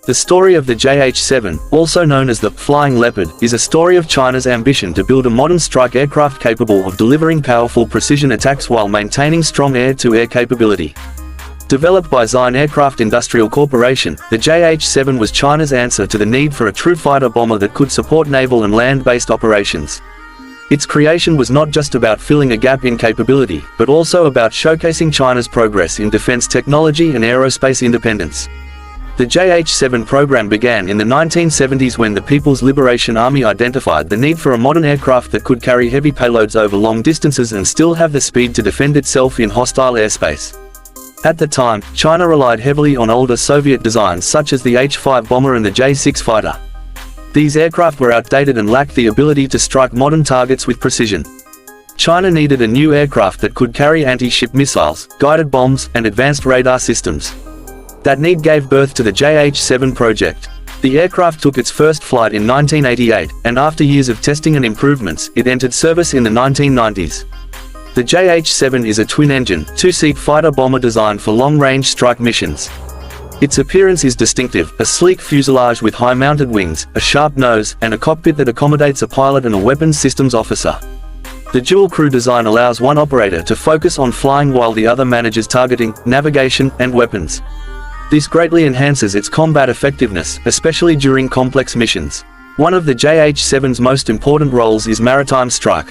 The story of the JH-7, also known as the Flying Leopard, is a story of China's ambition to build a modern strike aircraft capable of delivering powerful precision attacks while maintaining strong air-to-air capability. Developed by Xi'an Aircraft Industrial Corporation, the JH-7 was China's answer to the need for a true fighter bomber that could support naval and land-based operations. Its creation was not just about filling a gap in capability, but also about showcasing China's progress in defense technology and aerospace independence. The JH-7 program began in the 1970s when the People's Liberation Army identified the need for a modern aircraft that could carry heavy payloads over long distances and still have the speed to defend itself in hostile airspace. At the time, China relied heavily on older Soviet designs such as the H-5 bomber and the J-6 fighter. These aircraft were outdated and lacked the ability to strike modern targets with precision. China needed a new aircraft that could carry anti-ship missiles, guided bombs, and advanced radar systems. That need gave birth to the JH-7 project. The aircraft took its first flight in 1988, and after years of testing and improvements, it entered service in the 1990s. The JH-7 is a twin-engine, two-seat fighter-bomber designed for long-range strike missions. Its appearance is distinctive, a sleek fuselage with high-mounted wings, a sharp nose, and a cockpit that accommodates a pilot and a weapons systems officer. The dual-crew design allows one operator to focus on flying while the other manages targeting, navigation, and weapons. This greatly enhances its combat effectiveness, especially during complex missions. One of the JH-7's most important roles is maritime strike.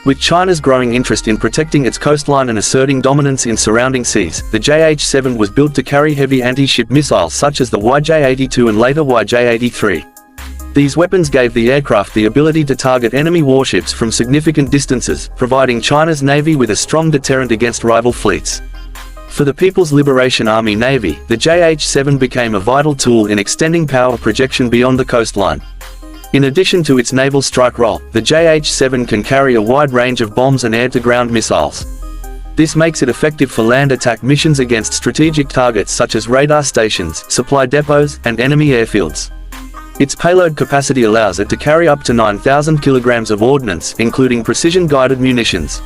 With China's growing interest in protecting its coastline and asserting dominance in surrounding seas, the JH-7 was built to carry heavy anti-ship missiles such as the YJ-82 and later YJ-83. These weapons gave the aircraft the ability to target enemy warships from significant distances, providing China's navy with a strong deterrent against rival fleets. For the People's Liberation Army Navy, the JH-7 became a vital tool in extending power projection beyond the coastline. In addition to its naval strike role, the JH-7 can carry a wide range of bombs and air-to-ground missiles. This makes it effective for land attack missions against strategic targets such as radar stations, supply depots, and enemy airfields. Its payload capacity allows it to carry up to 9,000 kilograms of ordnance, including precision-guided munitions.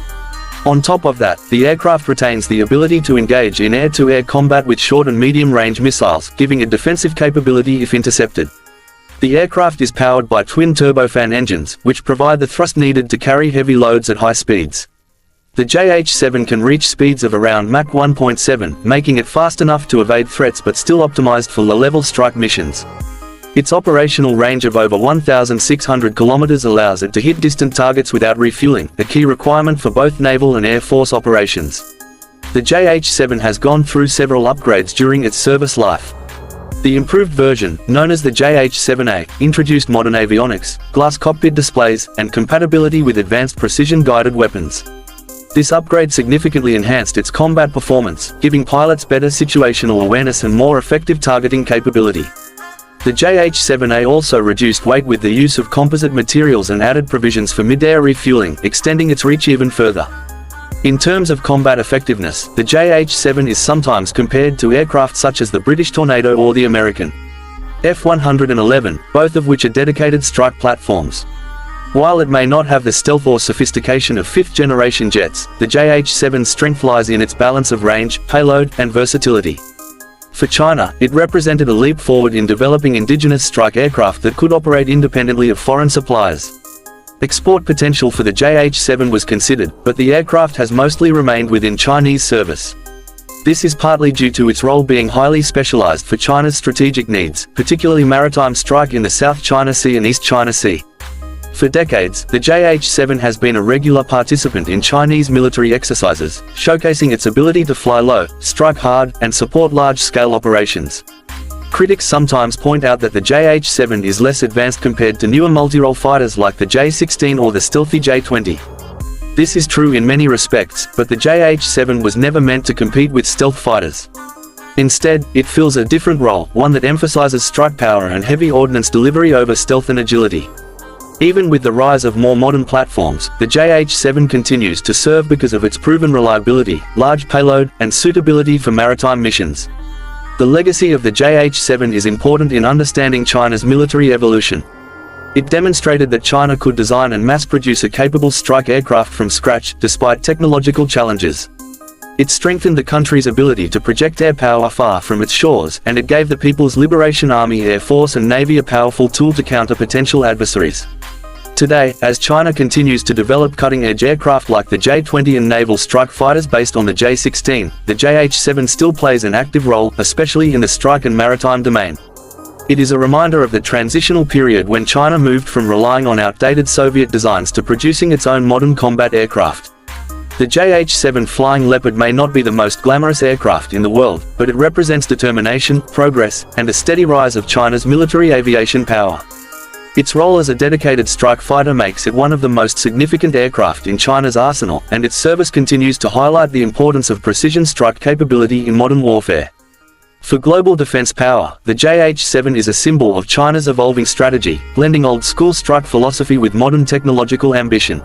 On top of that, the aircraft retains the ability to engage in air-to-air combat with short and medium-range missiles, giving it defensive capability if intercepted. The aircraft is powered by twin turbofan engines, which provide the thrust needed to carry heavy loads at high speeds. The JH-7 can reach speeds of around Mach 1.7, making it fast enough to evade threats but still optimized for low-level strike missions. Its operational range of over 1,600 kilometers allows it to hit distant targets without refueling, a key requirement for both naval and air force operations. The JH-7 has gone through several upgrades during its service life. The improved version, known as the JH-7A, introduced modern avionics, glass cockpit displays, and compatibility with advanced precision-guided weapons. This upgrade significantly enhanced its combat performance, giving pilots better situational awareness and more effective targeting capability. The JH-7A also reduced weight with the use of composite materials and added provisions for mid-air refueling, extending its reach even further. In terms of combat effectiveness, the JH-7 is sometimes compared to aircraft such as the British Tornado or the American F-111, both of which are dedicated strike platforms. While it may not have the stealth or sophistication of fifth-generation jets, the JH-7's strength lies in its balance of range, payload, and versatility. For China, it represented a leap forward in developing indigenous strike aircraft that could operate independently of foreign suppliers. Export potential for the JH-7 was considered, but the aircraft has mostly remained within Chinese service. This is partly due to its role being highly specialized for China's strategic needs, particularly maritime strike in the South China Sea and East China Sea. For decades, the JH-7 has been a regular participant in Chinese military exercises, showcasing its ability to fly low, strike hard, and support large-scale operations. Critics sometimes point out that the JH-7 is less advanced compared to newer multi-role fighters like the J-16 or the stealthy J-20. This is true in many respects, but the JH-7 was never meant to compete with stealth fighters. Instead, it fills a different role, one that emphasizes strike power and heavy ordnance delivery over stealth and agility. Even with the rise of more modern platforms, the JH-7 continues to serve because of its proven reliability, large payload, and suitability for maritime missions. The legacy of the JH-7 is important in understanding China's military evolution. It demonstrated that China could design and mass-produce a capable strike aircraft from scratch, despite technological challenges. It strengthened the country's ability to project air power far from its shores, and it gave the People's Liberation Army, Air Force and Navy a powerful tool to counter potential adversaries. Today, as China continues to develop cutting-edge aircraft like the J-20 and naval strike fighters based on the J-16, the JH-7 still plays an active role, especially in the strike and maritime domain. It is a reminder of the transitional period when China moved from relying on outdated Soviet designs to producing its own modern combat aircraft. The JH-7 Flying Leopard may not be the most glamorous aircraft in the world, but it represents determination, progress, and a steady rise of China's military aviation power. Its role as a dedicated strike fighter makes it one of the most significant aircraft in China's arsenal, and its service continues to highlight the importance of precision strike capability in modern warfare. For global defense power, the JH-7 is a symbol of China's evolving strategy, blending old-school strike philosophy with modern technological ambition.